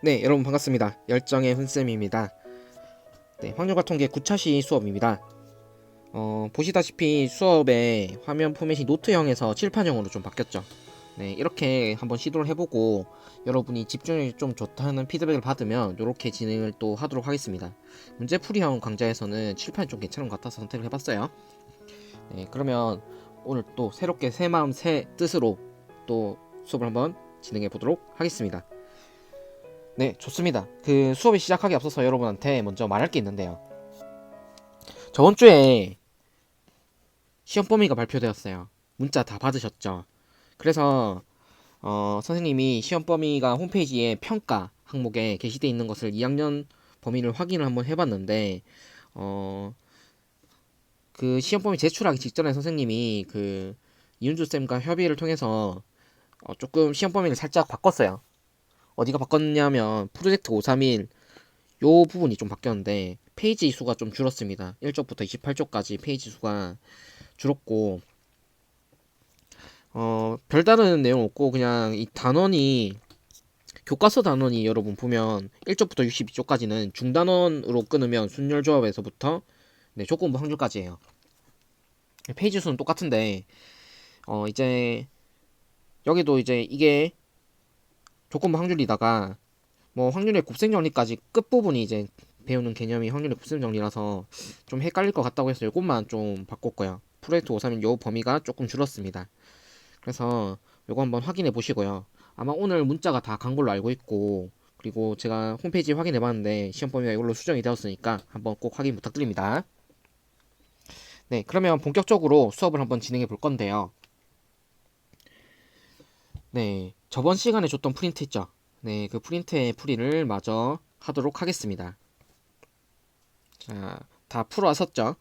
네, 여러분 반갑습니다. 열정의 훈쌤입니다. 네, 확률과 통계 9차시 수업입니다. 보시다시피 수업의 화면 포맷이 노트형에서 칠판형으로 좀 바뀌었죠. 네, 이렇게 한번 시도를 해보고 여러분이 집중력이 좀 좋다는 피드백을 받으면 이렇게 진행을 또 하도록 하겠습니다. 문제풀이형 강좌에서는 칠판이 좀 괜찮은 것 같아서 선택을 해봤어요. 네, 그러면 오늘 또 새롭게 새 마음 새 뜻으로 또 수업을 한번 진행해 보도록 하겠습니다. 네, 좋습니다. 그 수업이 시작하기 앞서서 여러분한테 먼저 말할 게 있는데요. 저번 주에 시험 범위가 발표되었어요. 문자 다 받으셨죠? 그래서 선생님이 시험 범위가 홈페이지에 평가 항목에 게시되어 있는 것을 2학년 범위를 확인을 한번 해봤는데 그 시험 범위 제출하기 직전에 선생님이 그 이윤주 쌤과 협의를 통해서 조금 시험 범위를 살짝 바꿨어요. 어디가 바꿨냐면 프로젝트 531 요 부분이 좀 바뀌었는데 페이지 수가 좀 줄었습니다. 1쪽부터 28쪽까지 페이지 수가 줄었고 별다른 내용 없고 그냥 이 단원이 교과서 단원이 여러분 보면 1쪽부터 62쪽까지는 중단원으로 끊으면 순열조합에서부터 네, 조건부 확률까지예요. 페이지 수는 똑같은데 이제 여기도 이제 이게 조건부 확률이다가 뭐 확률의 곱셈 정리까지 끝부분이 이제 배우는 개념이 확률의 곱셈 정리라서 좀 헷갈릴 것 같다고 해서 이것만 좀 바꿨고요. 프로젝트 531 요 범위가 조금 줄었습니다. 그래서 요거 한번 확인해 보시고요. 아마 오늘 문자가 다 간 걸로 알고 있고 그리고 제가 홈페이지 확인해 봤는데 시험 범위가 이걸로 수정이 되었으니까 한번 꼭 확인 부탁드립니다. 네, 그러면 본격적으로 수업을 한번 진행해 볼 건데요. 네, 저번 시간에 줬던 프린트 있죠? 네, 그 프린트의 풀이를 마저 하도록 하겠습니다. 자, 다 풀어왔었죠?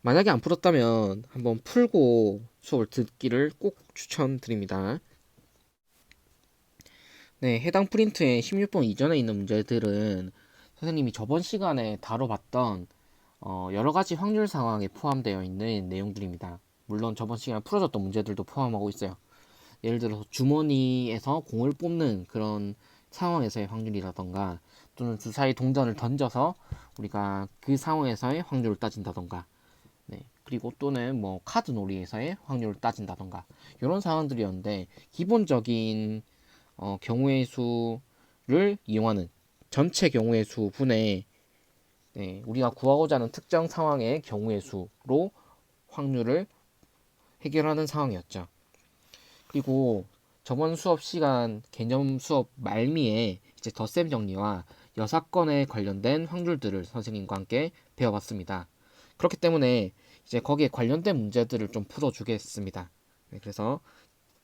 만약에 안 풀었다면 한번 풀고 수업을 듣기를 꼭 추천드립니다. 네, 해당 프린트의 16번 이전에 있는 문제들은 선생님이 저번 시간에 다뤄봤던 여러 가지 확률 상황에 포함되어 있는 내용들입니다. 물론 저번 시간에 풀어줬던 문제들도 포함하고 있어요. 예를 들어서 주머니에서 공을 뽑는 그런 상황에서의 확률이라던가 또는 주사위 동전을 던져서 우리가 그 상황에서의 확률을 따진다던가 네, 그리고 또는 뭐 카드 놀이에서의 확률을 따진다던가 이런 상황들이었는데 기본적인 경우의 수를 이용하는 전체 경우의 수 분의 네, 우리가 구하고자 하는 특정 상황의 경우의 수로 확률을 해결하는 상황이었죠. 그리고 저번 수업 시간 개념 수업 말미에 이제 덧셈 정리와 여사건에 관련된 확률들을 선생님과 함께 배워봤습니다. 그렇기 때문에 이제 거기에 관련된 문제들을 좀 풀어주겠습니다. 네, 그래서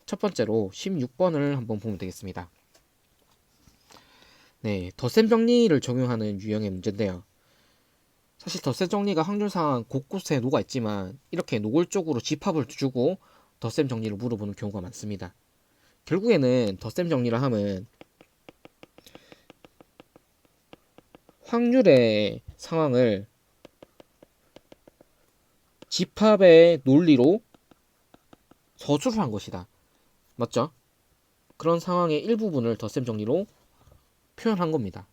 첫 번째로 16번을 한번 보면 되겠습니다. 네, 덧셈 정리를 적용하는 유형의 문제인데요. 사실 덧셈 정리가 확률 상황 곳곳에 녹아 있지만 이렇게 노골적으로 집합을 주고 덧셈 정리를 물어보는 경우가 많습니다. 결국에는 덧셈 정리를 하면 확률의 상황을 집합의 논리로 서술을 한 것이다. 맞죠? 그런 상황의 일부분을 덧셈 정리로 표현한 겁니다.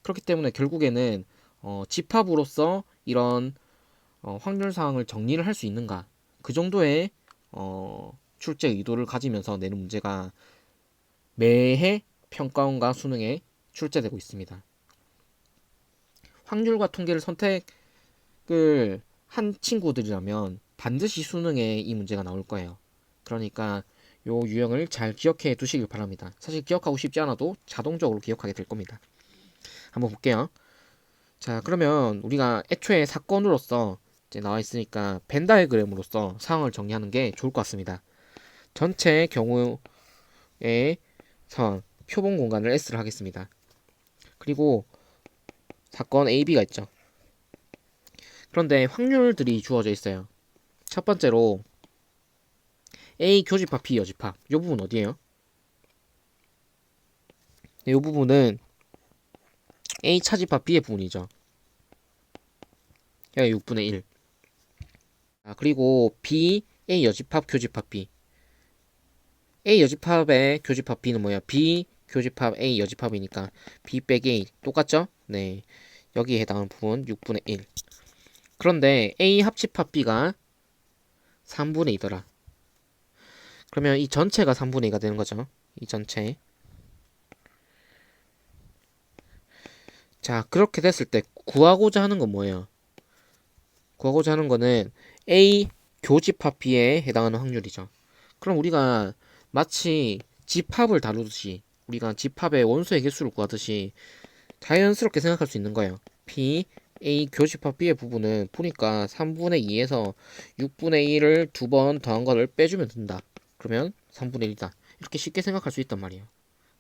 그렇기 때문에 결국에는 집합으로서 이런 확률 상황을 정리를 할 수 있는가 그 정도의 출제 의도를 가지면서 내는 문제가 매해 평가원과 수능에 출제되고 있습니다. 확률과 통계를 선택을 한 친구들이라면 반드시 수능에 이 문제가 나올 거예요. 그러니까 요 유형을 잘 기억해 두시길 바랍니다. 사실 기억하고 싶지 않아도 자동적으로 기억하게 될 겁니다. 한번 볼게요. 자, 그러면 우리가 애초에 사건으로서 이제 나와 있으니까 벤 다이어그램으로서 상황을 정리하는 게 좋을 것 같습니다. 전체 경우의 상황, 표본 공간을 S를 하겠습니다. 그리고 사건 A, B가 있죠. 그런데 확률들이 주어져 있어요. 첫 번째로 A 교집합, B 여집합. 이 부분 어디예요? 이 부분은 A 차집합 B의 부분이죠. 그러니까 6분의 1. 그리고 B, A 여집합, 교집합 B. A 여집합의 교집합 B는 뭐야? B 교집합 A 여집합이니까 B 빼기 A 똑같죠? 네, 여기에 해당하는 부분 6분의 1. 그런데 A 합집합 B가 3분의 2더라. 그러면 이 전체가 3분의 2가 되는 거죠. 이 전체. 자, 그렇게 됐을 때 구하고자 하는 건 뭐예요? 구하고자 하는 거는 A 교집합 B에 해당하는 확률이죠. 그럼 우리가 마치 집합을 다루듯이, 우리가 집합의 원소의 개수를 구하듯이 자연스럽게 생각할 수 있는 거예요. P, A 교집합 B의 부분은 보니까 3분의 2에서 6분의 1을 두 번 더한 거를 빼주면 된다. 그러면 3분의 1이다. 이렇게 쉽게 생각할 수 있단 말이에요.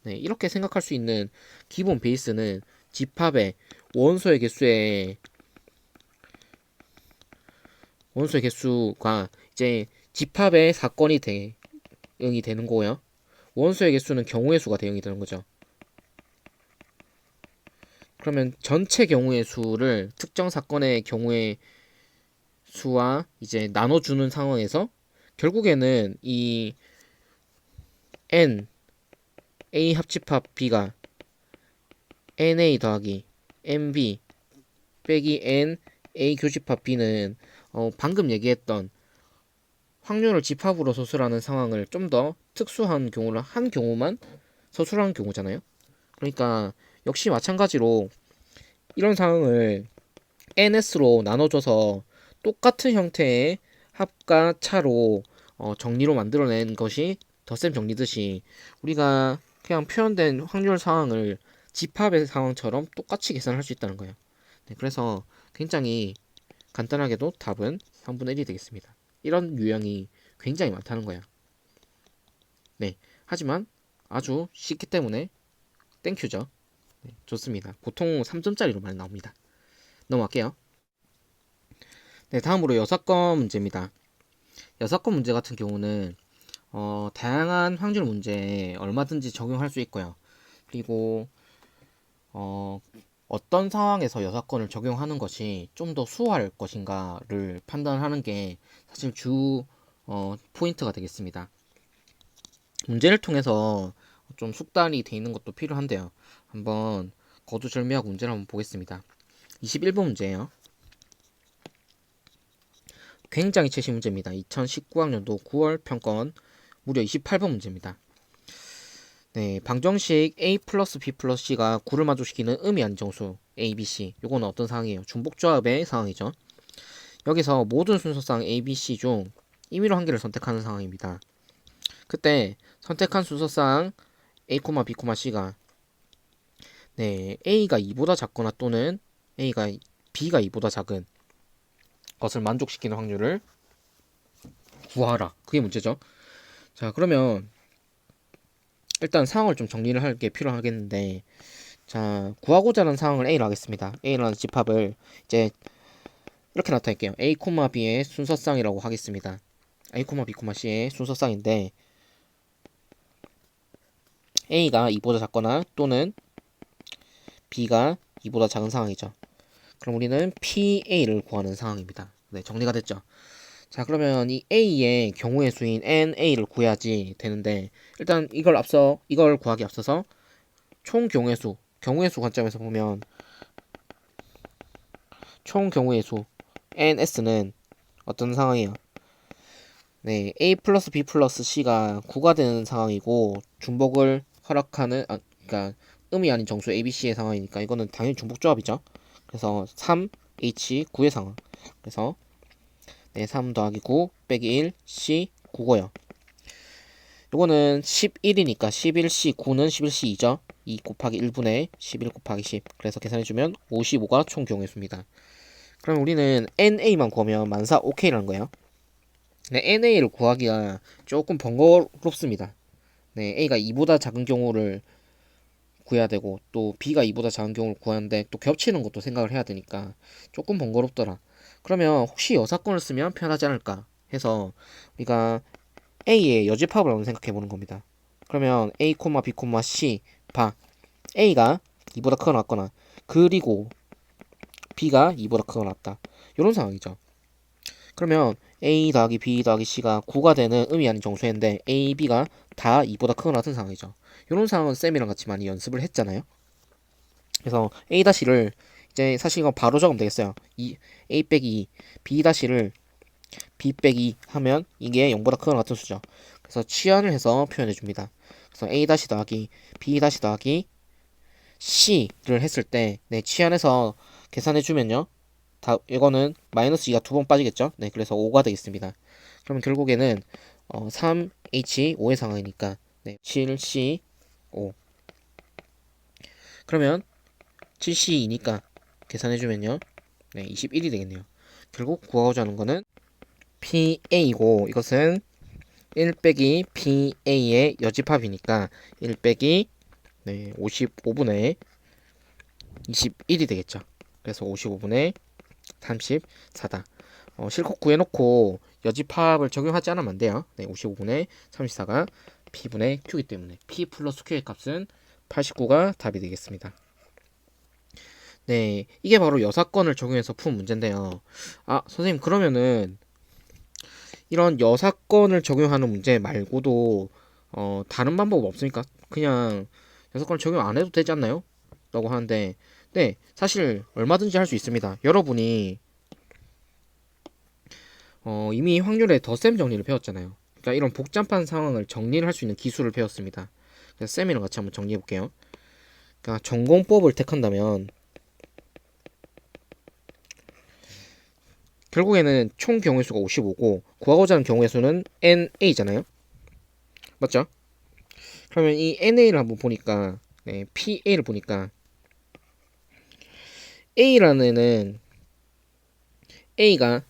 네, 이렇게 생각할 수 있는 기본 베이스는 집합의 원소의 개수의 원소의 개수가 이제 집합의 사건이 대응이 되는 거고요. 원소의 개수는 경우의 수가 대응이 되는 거죠. 그러면 전체 경우의 수를 특정 사건의 경우의 수와 이제 나눠주는 상황에서 결국에는 이 n a 합집합 b가 na 더하기 nb 빼기 n a 교집합 b는 방금 얘기했던 확률을 집합으로 서술하는 상황을 좀 더 특수한 경우를 한 경우만 서술하는 경우잖아요. 그러니까 역시 마찬가지로 이런 상황을 ns로 나눠줘서 똑같은 형태의 합과 차로 정리로 만들어낸 것이 덧셈 정리듯이 우리가 그냥 표현된 확률 상황을 집합의 상황처럼 똑같이 계산할 수 있다는 거예요. 네, 그래서 굉장히 간단하게도 답은 3분의 1이 되겠습니다. 이런 유형이 굉장히 많다는 거예요. 네, 하지만 아주 쉽기 때문에 땡큐죠. 네, 좋습니다. 보통 3점짜리로 많이 나옵니다. 넘어갈게요. 네, 다음으로 여사건 문제입니다. 여사건 문제 같은 경우는 다양한 확률 문제에 얼마든지 적용할 수 있고요. 그리고 어떤 상황에서 여사건을 적용하는 것이 좀 더 수월할 것인가를 판단하는 게 사실 주 포인트가 되겠습니다. 문제를 통해서 좀 숙달이 돼 있는 것도 필요한데요. 한번 거두절미하고 문제를 한번 보겠습니다. 21번 문제예요. 굉장히 최신 문제입니다. 2019학년도 9월 평가원 무려 28번 문제입니다. 네, 방정식 a 플러스 b 플러스 c가 9를 만족시키는 의미한 정수 a, b, c. 요거는 어떤 상황이에요? 중복조합의 상황이죠. 여기서 모든 순서상 a, b, c 중 임의로 한 개를 선택하는 상황입니다. 그때 선택한 순서상 a, b, c가 네, a가 2보다 작거나 또는 b가 2보다 작은 것을 만족시키는 확률을 구하라. 그게 문제죠. 자, 그러면 일단 상황을 좀 정리를 할 게 필요하겠는데, 자, 구하고자 하는 상황을 A로 하겠습니다. A라는 집합을 이제 이렇게 나타낼게요. A, B의 순서쌍이라고 하겠습니다. A, B, C의 순서쌍인데 A가 2보다 작거나 또는 B가 2보다 작은 상황이죠. 그럼 우리는 PA를 구하는 상황입니다. 네, 정리가 됐죠. 자, 그러면 이 A의 경우의 수인 NA를 구해야지 되는데, 일단 이걸 구하기 앞서서 총 경우의 수 관점에서 보면 총 경우의 수 NS는 어떤 상황이에요? 네, A 플러스 B 플러스 C가 9가 되는 상황이고 중복을 허락하는 그러니까 음이 아닌 정수 ABC의 상황이니까 이거는 당연히 중복조합이죠. 그래서 3H 9의 상황. 그래서 네, 3 더하기 9 빼기 1 C 9고요. 요거는 11이니까 11C 9는 11C 2죠. 2 곱하기 1분의 11 곱하기 10. 그래서 계산해주면 55가 총 경우의 수입니다. 그럼 우리는 NA만 구하면 만사 OK라는 거예요. 네, NA를 구하기가 조금 번거롭습니다. 네, A가 2보다 작은 경우를 구해야 되고 또 B가 2보다 작은 경우를 구하는데 또 겹치는 것도 생각을 해야 되니까 조금 번거롭더라. 그러면 혹시 여사건을 쓰면 편하지 않을까 해서 우리가 A의 여집합을 한번 생각해 보는 겁니다. 그러면 A, B, C 봐. A가 2보다 크거나 같거나 그리고 B가 2보다 크거나 같다. 이런 상황이죠. 그러면 a 더하기 b 더하기 c가 9가 되는 의미 아닌 정수인데 a, b가 다 2보다 크거나 같은 상황이죠. 이런 상황은 쌤이랑 같이 많이 연습을 했잖아요. 그래서 a-를 이제 사실 이거 바로 적으면 되겠어요. a 빼기 2, b-를 b 빼기 2 하면 이게 0보다 크거나 같은 수죠. 그래서 치환을 해서 표현해 줍니다. 그래서 a 더하기 b 더하기 c를 했을 때 네, 치환해서 계산해 주면요. 이거는 마이너스 2가 두 번 빠지겠죠. 네, 그래서 5가 되겠습니다. 그러면 결국에는 3h 5의 상황이니까 네, 7c 5. 그러면 7c2니까 계산해 주면요. 네, 21이 되겠네요. 결국 구하고자 하는 거는 PA이고 이것은 1 빼기 PA의 여집합이니까 1 빼기 네, 55분의 21이 되겠죠. 그래서 55분의 34다. 실컷 구해놓고 여집합을 적용하지 않으면 안 돼요. 네, 55분의 34가 P분의 Q이기 때문에 P 플러스 Q의 값은 89가 답이 되겠습니다. 네, 이게 바로 여사건을 적용해서 푼 문제인데요. 아, 선생님, 그러면은 이런 여사건을 적용하는 문제 말고도 다른 방법 없습니까? 그냥 여사건을 적용 안 해도 되지 않나요? 라고 하는데 네, 사실 얼마든지 할 수 있습니다. 여러분이 이미 확률의 덧셈 정리를 배웠잖아요. 그러니까 이런 복잡한 상황을 정리를 할 수 있는 기술을 배웠습니다. 그래서 쌤이랑 같이 한번 정리해 볼게요. 그러니까 전공법을 택한다면 결국에는 총 경우의 수가 55고 구하고자 하는 경우의 수는 NA잖아요. 맞죠? 그러면 이 NA를 한번 보니까 네, PA를 보니까 A라는 애는 A가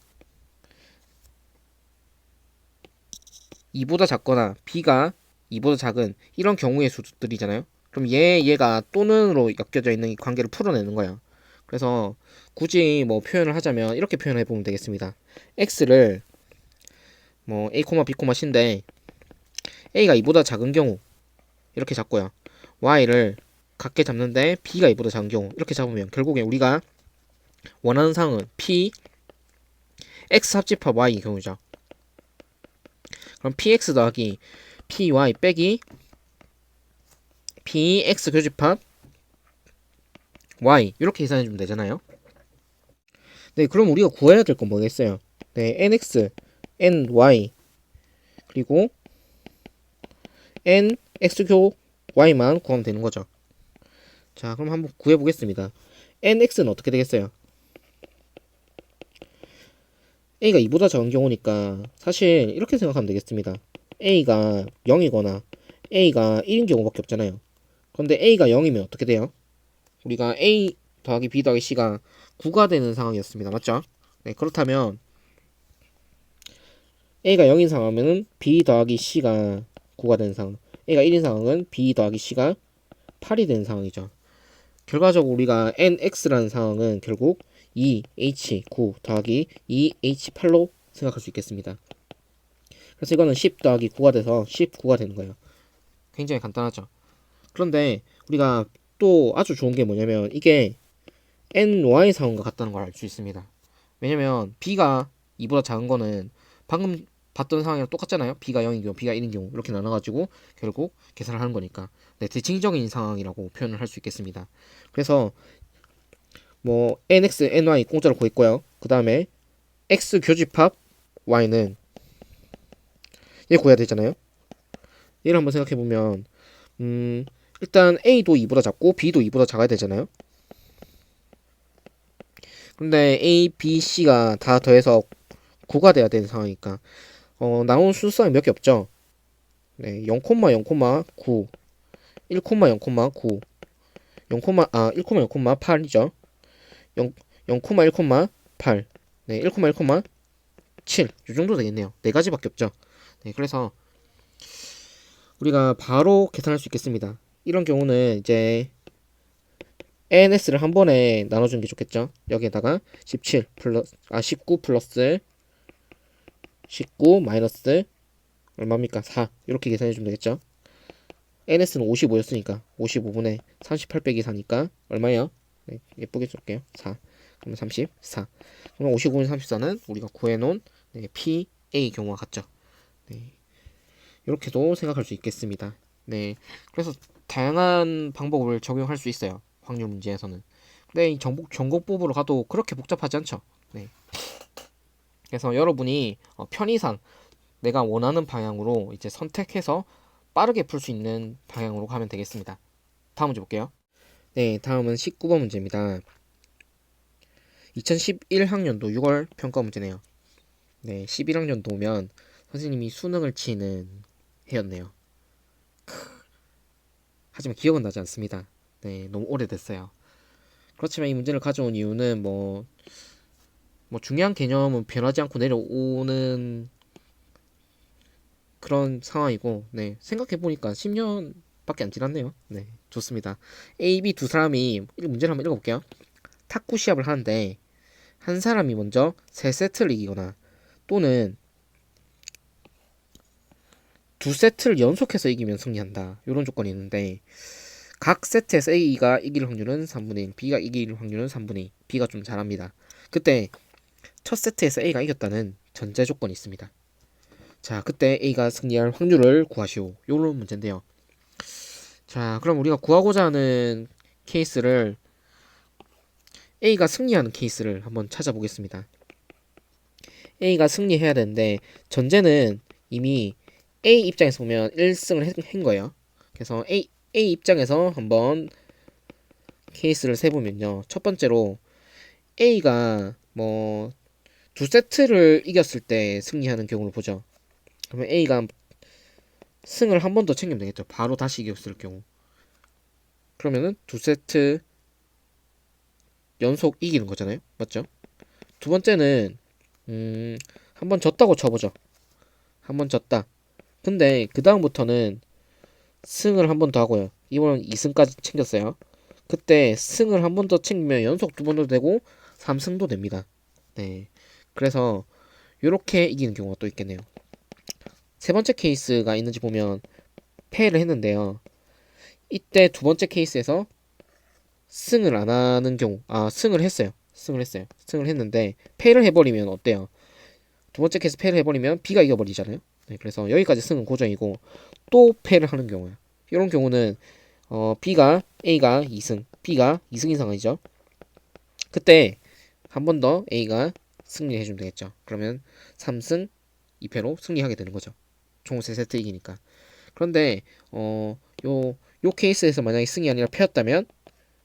2보다 작거나 B가 2보다 작은 이런 경우의 수들이잖아요. 그럼 얘가 또는으로 엮여져 있는 이 관계를 풀어내는 거야. 그래서 굳이 뭐 표현을 하자면 이렇게 표현해 보면 되겠습니다. x를 뭐 a, b, c인데 a가 2보다 작은 경우 이렇게 잡고요. y를 같게 잡는데 b가 2보다 작은 경우 이렇게 잡으면 결국에 우리가 원하는 상황은 p x 합집합 y의 경우죠. 그럼 px 더하기 py 빼기 px 교집합 y 이렇게 계산해주면 되잖아요. 네, 그럼 우리가 구해야 될 건 뭐겠어요? 네, nx, ny 그리고 nx교 y만 구하면 되는 거죠. 자, 그럼 한번 구해 보겠습니다. nx는 어떻게 되겠어요? a가 2보다 작은 경우니까 사실 이렇게 생각하면 되겠습니다. a가 0이거나 a가 1인 경우밖에 없잖아요. 그런데 a가 0이면 어떻게 돼요? 우리가 a 더하기 b 더하기 c가 9가 되는 상황이었습니다. 맞죠? 네, 그렇다면 a가 0인 상황이면 b 더하기 c가 9가 되는 상황, a가 1인 상황은 b 더하기 c가 8이 되는 상황이죠. 결과적으로 우리가 nx라는 상황은 결국 2h9 더하기 2h8로 생각할 수 있겠습니다. 그래서 이거는 10 더하기 9가 돼서 19가 되는 거예요. 굉장히 간단하죠. 그런데 우리가 또 아주 좋은 게 뭐냐면 이게 ny 상황과 같다는 걸 알 수 있습니다. 왜냐면 b가 2보다 작은 거는 방금 봤던 상황이랑 똑같잖아요. b가 0인 경우, b가 1인 경우 이렇게 나눠가지고 결국 계산을 하는 거니까 네, 대칭적인 상황이라고 표현을 할 수 있겠습니다. 그래서 뭐 nx, ny 공짜로 구했고요. 그 다음에 x 교집합 y는 얘 구해야 되잖아요. 얘를 한번 생각해 보면 일단 a도 2보다 작고 b도 2보다 작아야 되잖아요. 근데 a, b, c가 다 더해서 9가 돼야 되는 상황이니까 나온 수수항이 몇 개 없죠. 네, 0,0,9 1,0,9 1,0,8이죠. 0,1,8 네, 1,1,7 이 정도 되겠네요. 네 가지밖에 없죠. 네, 그래서 우리가 바로 계산할 수 있겠습니다. 이런 경우는 이제 NS를 한 번에 나눠주는 게 좋겠죠. 여기에다가 19 플러스 19 마이너스 얼마입니까? 4 이렇게 계산해 주면 되겠죠. NS는 55였으니까 55분의 38 빼기 4니까 얼마예요? 네, 예쁘게 쓸게요. 4 그러면 34 그러면 55분의 34는 우리가 구해놓은 네, P, A 경우가 같죠. 네, 이렇게도 생각할 수 있겠습니다. 네, 그래서 다양한 방법을 적용할 수 있어요. 확률 문제에서는. 근데 이 전공법으로 가도 그렇게 복잡하지 않죠. 네, 그래서 여러분이 편의상 내가 원하는 방향으로 이제 선택해서 빠르게 풀 수 있는 방향으로 가면 되겠습니다. 다음 문제 볼게요. 네, 다음은 19번 문제입니다. 2011학년도 6월 평가 문제네요. 네, 11학년도면 선생님이 수능을 치는 해였네요. 하지만 기억은 나지 않습니다. 네, 너무 오래됐어요. 그렇지만 이 문제를 가져온 이유는 뭐 중요한 개념은 변하지 않고 내려오는 그런 상황이고, 네, 생각해보니까 10년밖에 안 지났네요. 네, 좋습니다. A, B 두 사람이 문제를 한번 읽어볼게요. 탁구 시합을 하는데 한 사람이 먼저 세 세트를 이기거나 또는 두 세트를 연속해서 이기면 승리한다. 이런 조건이 있는데 각 세트에서 A가 이길 확률은 3분의 1, B가 이길 확률은 3분의 2. B가 좀 잘합니다. 그때 첫 세트에서 A가 이겼다는 전제 조건이 있습니다. 자, 그때 A가 승리할 확률을 구하시오. 이런 문제인데요. 자, 그럼 우리가 구하고자 하는 케이스를 A가 승리하는 케이스를 한번 찾아보겠습니다. A가 승리해야 되는데 전제는 이미 A 입장에서 보면 1승을 한 거예요. 그래서 A 입장에서 한번 케이스를 세보면요. 첫 번째로 A가 뭐 두 세트를 이겼을 때 승리하는 경우를 보죠. 그러면 A가 승을 한 번 더 챙기면 되겠죠. 바로 다시 이겼을 경우. 그러면은 두 세트 연속 이기는 거잖아요. 맞죠? 두 번째는 한 번 졌다고 쳐보죠. 한 번 졌다. 근데 그 다음부터는 승을 한 번 더 하고요. 이번엔 2승까지 챙겼어요. 그때 승을 한 번 더 챙기면 연속 두 번도 되고 3승도 됩니다. 네. 그래서 이렇게 이기는 경우가 또 있겠네요. 세 번째 케이스가 있는지 보면 패를 했는데요. 이때 두 번째 케이스에서 승을 안 하는 경우, 승을 했어요. 승을 했는데 패를 해버리면 어때요? 두 번째 케이스 패를 해버리면 B가 이겨버리잖아요. 네, 그래서 여기까지 승은 고정이고 또 패를 하는 경우야. 이런 경우는 A가 2승, B가 2승 이상이죠. 그때 한 번 더 A가 승리해주면 되겠죠. 그러면 3승 2패로 승리하게 되는 거죠. 총 3세트 이기니까. 그런데 요 케이스에서 만약에 승이 아니라 패였다면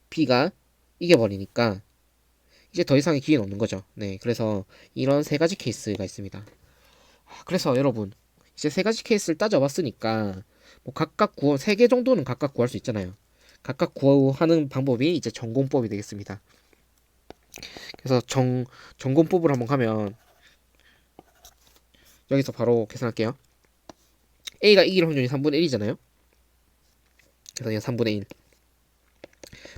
B가 이겨버리니까 이제 더 이상의 기회는 없는 거죠. 네, 그래서 이런 세 가지 케이스가 있습니다. 그래서 여러분 이제 세 가지 케이스를 따져봤으니까 뭐 각각 구호 3개 정도는 각각 구할 수 있잖아요. 각각 구하는 방법이 이제 전공법이 되겠습니다. 그래서 전공법으로 한번 가면 여기서 바로 계산할게요. A가 이길 확률이 3분의 1이잖아요. 그래서 그냥 3분의 1.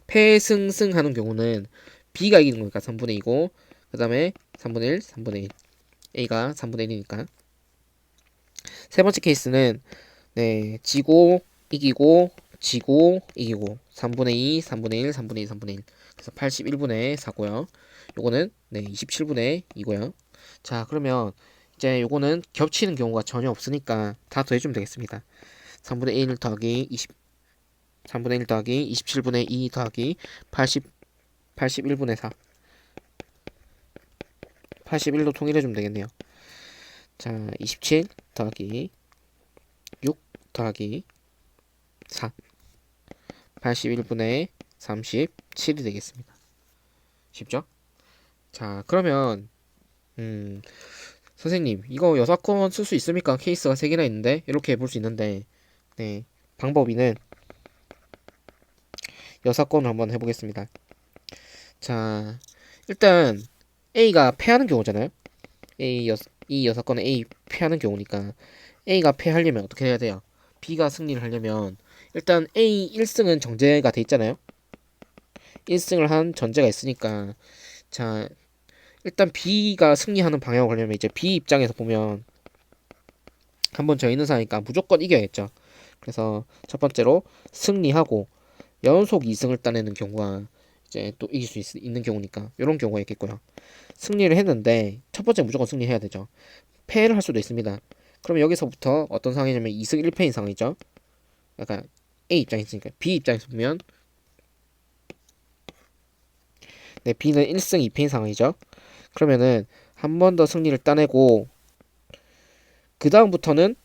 패승승 하는 경우는 B가 이기는 거니까 3분의 2고 그 다음에 3분의 1, 3분의 1. A가 3분의 1이니까. 세 번째 케이스는 네, 지고 이기고 지고 이기고 3분의 2, 3분의 1, 3분의 2, 3분의 1. 그래서 81분의 4고요. 요거는 네, 27분의 2고요. 자, 그러면 이제 요거는 겹치는 경우가 전혀 없으니까 다 더해주면 되겠습니다. 3분의 1 더하기 3분의 1 더하기 27분의 2 더하기 81분의 4. 81로 통일해주면 되겠네요. 자, 27 더하기 6 더하기 4. 81분의 37이 되겠습니다. 쉽죠? 자, 그러면 선생님 이거 여사건 쓸 수 있습니까? 케이스가 3개나 있는데 이렇게 볼 수 있는데 네, 방법이는 여사건을 한번 해보겠습니다. 자, 일단 A가 패하는 경우잖아요. 이 여사건은 A 패하는 경우니까 A가 패하려면 어떻게 해야 돼요? B가 승리를 하려면 일단 A 1승은 정제가 돼 있잖아요. 1승을 한 전제가 있으니까 자, 일단 B가 승리하는 방향을 가려면 이제 B 입장에서 보면 한 번 져 있는 상황이니까 무조건 이겨야겠죠. 그래서 첫 번째로 승리하고 연속 2승을 따내는 경우가 이제 또 이길 수 있는 경우니까 이런 경우가 있겠고요. 승리를 했는데 첫 번째 무조건 승리해야 되죠. 패를 할 수도 있습니다. 그러면 여기서부터 어떤 상황이냐면 2승 1패인 상황이죠. 약간 A 입장에 있으니까 B 입장에서 보면 네, B는 1승 2패인 상황이죠. 그러면은 한 번 더 승리를 따내고 그 다음부터는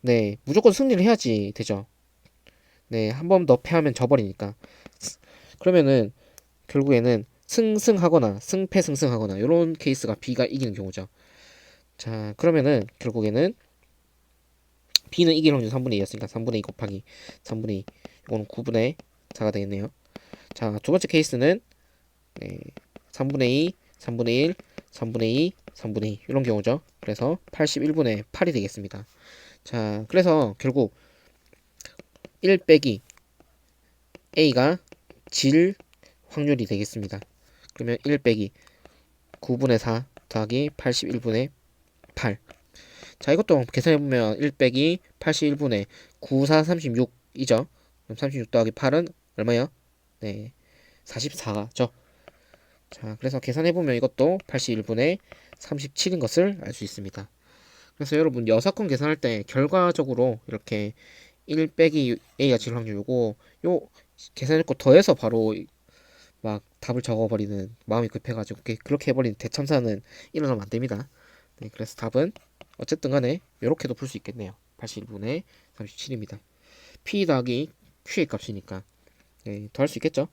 네, 무조건 승리를 해야지 되죠. 네, 한 번 더 패하면 져버리니까. 그러면은 결국에는 승승하거나 승패승승하거나 이런 케이스가 B가 이기는 경우죠. 자, 그러면은 결국에는 B는 이길 확률 3분의 2였으니까 3분의 2 곱하기 3분의 2 이거는 9분의 4가 되겠네요. 자, 두 번째 케이스는 네, 3분의 2, 3분의 1, 3분의 2, 3분의 2 이런 경우죠. 그래서 81분의 8이 되겠습니다. 자, 그래서 결국 1 빼기 A가 질 확률이 되겠습니다. 그러면 1 빼기 9분의 4 더하기 81분의 8. 자, 이것도 계산해보면 1 빼기 81분의 9, 4, 36이죠. 그럼 36 더하기 8은 얼마요? 네, 44죠. 자, 그래서 계산해보면 이것도 81분의 37인 것을 알 수 있습니다. 그래서 여러분 여사건 계산할 때 결과적으로 이렇게 1 빼기 A가 질 확률 요 계산했고 더해서 바로 막 답을 적어버리는 마음이 급해가지고 그렇게 해버리는 대참사는 일어나면 안 됩니다. 네, 그래서 답은 어쨌든 간에 이렇게도 풀 수 있겠네요. 81분의 37입니다. P 더하기 Q의 값이니까 네, 더 할 수 있겠죠?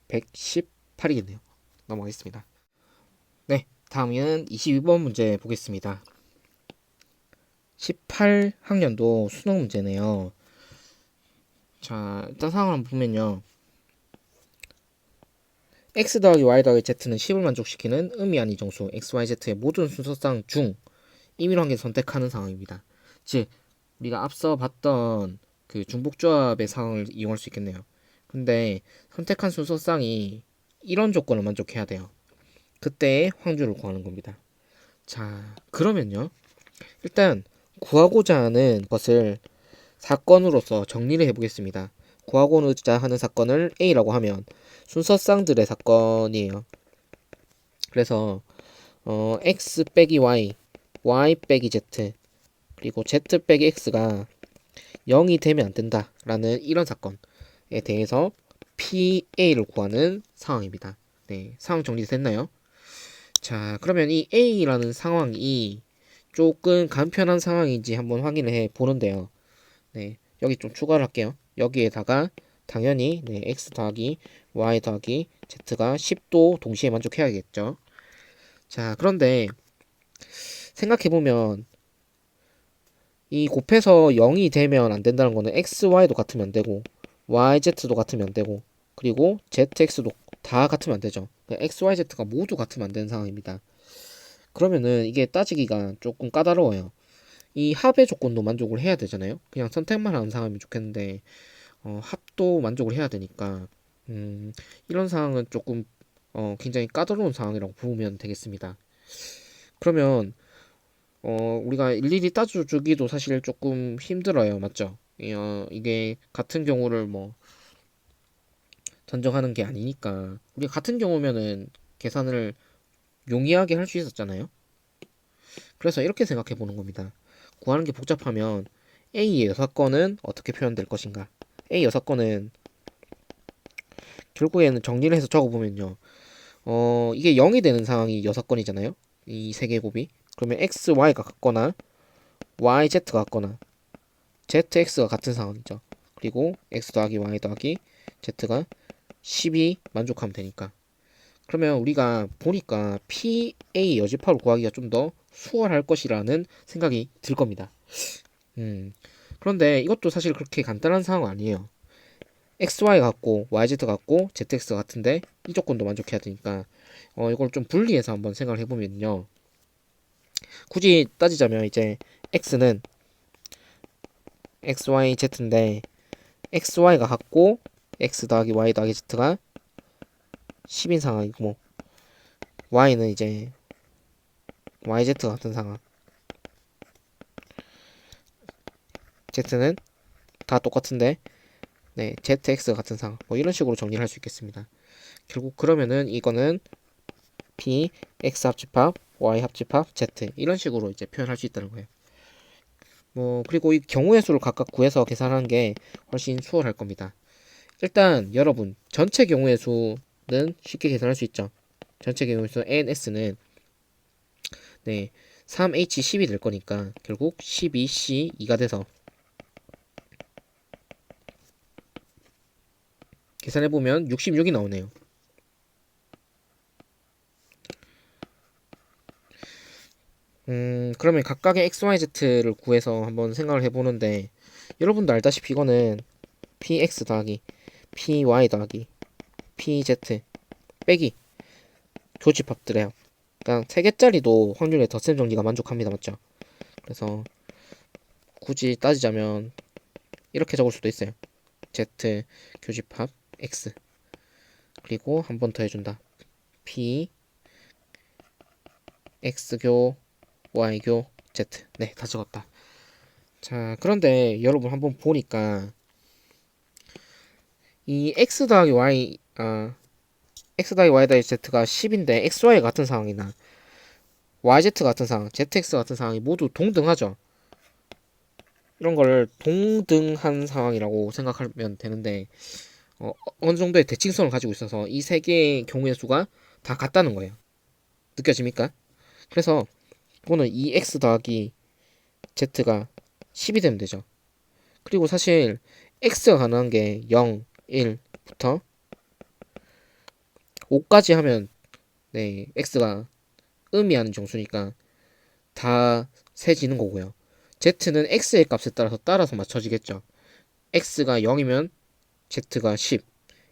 118이겠네요. 넘어가겠습니다. 네, 다음은 22번 문제 보겠습니다. 18학년도 수능 문제네요. 자, 일단 상황을 한번 보면요. x 더하기 y 더하기 z는 10을 만족시키는 의미한 이정수 x, y, z의 모든 순서상 중 임의로 한 개 선택하는 상황입니다. 즉, 우리가 앞서 봤던 그 중복조합의 상황을 이용할 수 있겠네요. 근데 선택한 순서쌍이 이런 조건을 만족해야 돼요. 그때의 확률을 구하는 겁니다. 자, 그러면요. 일단 구하고자 하는 것을 사건으로서 정리를 해보겠습니다. 구하고자 하는 사건을 A라고 하면 순서쌍들의 사건이에요. 그래서 X 빼기 Y, Y 빼기 Z, 그리고 Z 빼기 X가 0이 되면 안 된다라는 이런 사건에 대해서 PA를 구하는 상황입니다. 네, 상황 정리됐나요? 자, 그러면 이 A라는 상황이 조금 간편한 상황인지 한번 확인을 해 보는데요. 네, 여기 좀 추가를 할게요. 여기에다가 당연히 네, x 더하기 y 더하기 z가 10도 동시에 만족해야겠죠. 자, 그런데 생각해보면 이 곱해서 0이 되면 안 된다는 거는 x, y도 같으면 안 되고 y, z도 같으면 안 되고 그리고 z, x도 다 같으면 안 되죠. x, y, z가 모두 같으면 안 되는 상황입니다. 그러면은 이게 따지기가 조금 까다로워요. 이 합의 조건도 만족을 해야 되잖아요. 그냥 선택만 하는 상황이면 좋겠는데 합도 만족을 해야 되니까 이런 상황은 조금 굉장히 까다로운 상황이라고 보면 되겠습니다. 그러면 우리가 일일이 따져주기도 사실 조금 힘들어요, 맞죠? 이게 같은 경우를 뭐 전정하는 게 아니니까 우리가 같은 경우면은 계산을 용이하게 할 수 있었잖아요. 그래서 이렇게 생각해 보는 겁니다. 구하는 게 복잡하면 A의 여사건은 어떻게 표현될 것인가? A 여사건은 결국에는 정리를 해서 적어보면요. 이게 0이 되는 상황이 여사건이잖아요. 이 세 개곱이. 그러면 x, y가 같거나 y, z가 같거나 z, x가 같은 상황이죠. 그리고 x 더하기 y 더하기 z가 10이 만족하면 되니까. 그러면 우리가 보니까 PA 여집합을 구하기가 좀 더 수월할 것이라는 생각이 들 겁니다. 그런데 이것도 사실 그렇게 간단한 상황은 아니에요. XY 같고 YZ 같고 ZX 같은데 이 조건도 만족해야 되니까 이걸 좀 분리해서 한번 생각을 해보면요. 굳이 따지자면 이제 X는 XYZ인데 XY가 같고 X 더하기 Y 더하기 Z가 10인 상황이고 뭐 Y는 이제 YZ 같은 상황 Z는 다 똑같은데 네, ZX 같은 상황 뭐 이런 식으로 정리를 할 수 있겠습니다. 결국 그러면은 이거는 P, X 합집합, Y 합집합, Z 이런 식으로 이제 표현할 수 있다는 거예요. 뭐 그리고 이 경우의 수를 각각 구해서 계산하는 게 훨씬 수월할 겁니다. 일단 여러분 전체 경우의 수는 쉽게 계산할 수 있죠. 전체 경우의 수 NS는 네 3H10이 될 거니까 결국 12C2가 돼서 계산해보면 66이 나오네요. 그러면 각각의 XYZ를 구해서 한번 생각을 해보는데 여러분도 알다시피 이거는 PX 더하기 PY 더하기 PZ 빼기 교집합들이에요. 그러니까 3개짜리도 확률의 덧셈 정리가 만족합니다. 맞죠? 그래서 굳이 따지자면 이렇게 적을 수도 있어요. Z 교집합 X 그리고 한 번 더 해준다. P X교 Y교 Z 네, 다 적었다. 자, 그런데 여러분 한번 보니까 이 X 더하기 Y X 더하기 Y 더하기 Z가 10인데 XY 같은 상황이나 YZ 같은 상황, ZX 같은 상황이 모두 동등하죠. 이런 걸 동등한 상황이라고 생각하면 되는데 어느 정도의 대칭성을 가지고 있어서 이 세 개의 경우의 수가 다 같다는 거예요. 느껴집니까? 그래서 이거는 2x 더하기 z가 10이 되면 되죠. 그리고 사실 x가 가능한 게 0, 1부터 5까지 하면 네, x가 의미하는 정수니까 다 세지는 거고요. z는 x의 값에 따라서 맞춰지겠죠. x가 0이면 z가 10,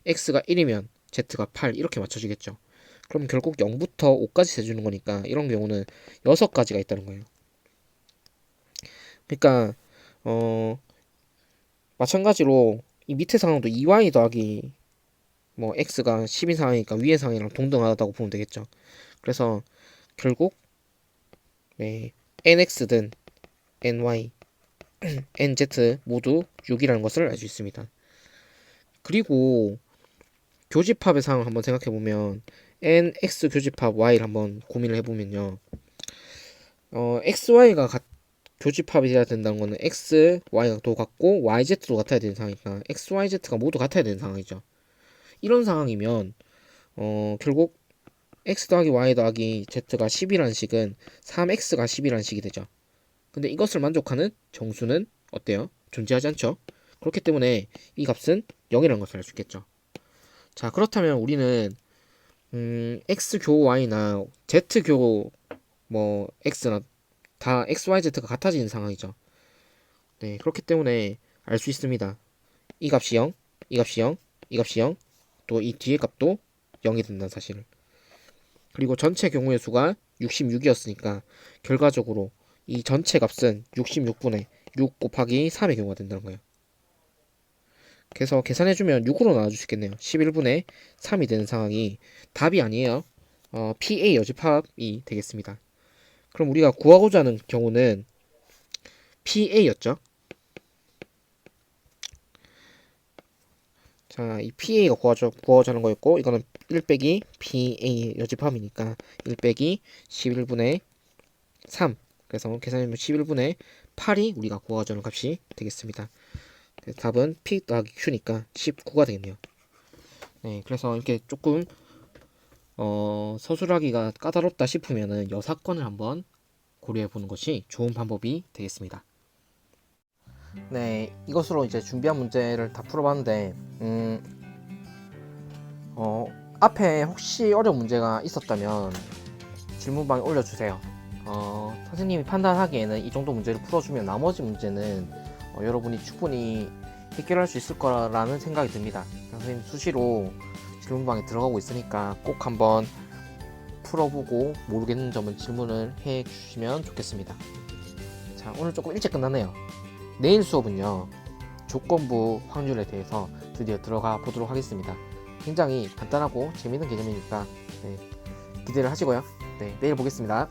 x가 1이면 z가 8 이렇게 맞춰지겠죠. 그럼 결국 0부터 5까지 세주는 거니까 이런 경우는 6가지가 있다는 거예요. 그러니까 마찬가지로 이 밑에 상황도 2y 더하기 뭐 x가 10인 상황이니까 위의 상황이랑 동등하다고 보면 되겠죠. 그래서 결국 네, nx든 ny, nz 모두 6이라는 것을 알 수 있습니다. 그리고 교집합의 상황을 한번 생각해보면 nx 교집합 y를 한번 고민을 해보면요. xy가 교집합이 돼야 된다는 거는 x, y가 또 같고 yz도 같아야 되는 상황이니까 x, yz가 모두 같아야 되는 상황이죠. 이런 상황이면 결국 x 더하기 y 더하기 z가 10이라는 식은 3x가 10이라는 식이 되죠. 근데 이것을 만족하는 정수는 어때요? 존재하지 않죠. 그렇기 때문에 이 값은 0이라는 것을 알 수 있겠죠. 자, 그렇다면 우리는 x교 y나 z교 뭐 x나 다 x, y, z가 같아지는 상황이죠. 네, 그렇기 때문에 알 수 있습니다. 이 값이 0, 이 값이 0, 이 값이 0, 또 이 뒤의 값도 0이 된다는 사실을. 그리고 전체 경우의 수가 66이었으니까 결과적으로 이 전체 값은 66분의 6 곱하기 3의 경우가 된다는 거예요. 그래서 계산해주면 6으로 나눠줄 수 있겠네요. 11분의 3이 되는 상황이 답이 아니에요. PA 여집합이 되겠습니다. 그럼 우리가 구하고자 하는 경우는 PA였죠. 자, 이 PA가 구하고자 하는 거였고 이거는 1 빼기 PA 여집합이니까 1 빼기 11분의 3 그래서 계산해보면 11분의 8이 우리가 구하고자 하는 값이 되겠습니다. 답은 P 더하기 Q니까 19가 되겠네요. 네, 그래서 이렇게 조금 서술하기가 까다롭다 싶으면은 여사건을 한번 고려해 보는 것이 좋은 방법이 되겠습니다. 네, 이것으로 이제 준비한 문제를 다 풀어봤는데 앞에 혹시 어려운 문제가 있었다면 질문방에 올려주세요. 선생님이 판단하기에는 이 정도 문제를 풀어주면 나머지 문제는 여러분이 충분히 해결할 수 있을 거라는 생각이 듭니다. 선생님 수시로 질문방에 들어가고 있으니까 꼭 한번 풀어보고 모르겠는 점은 질문을 해 주시면 좋겠습니다. 자, 오늘 조금 일찍 끝났네요. 내일 수업은요, 조건부 확률에 대해서 드디어 들어가 보도록 하겠습니다. 굉장히 간단하고 재밌는 개념이니까 네, 기대를 하시고요. 네, 내일 보겠습니다.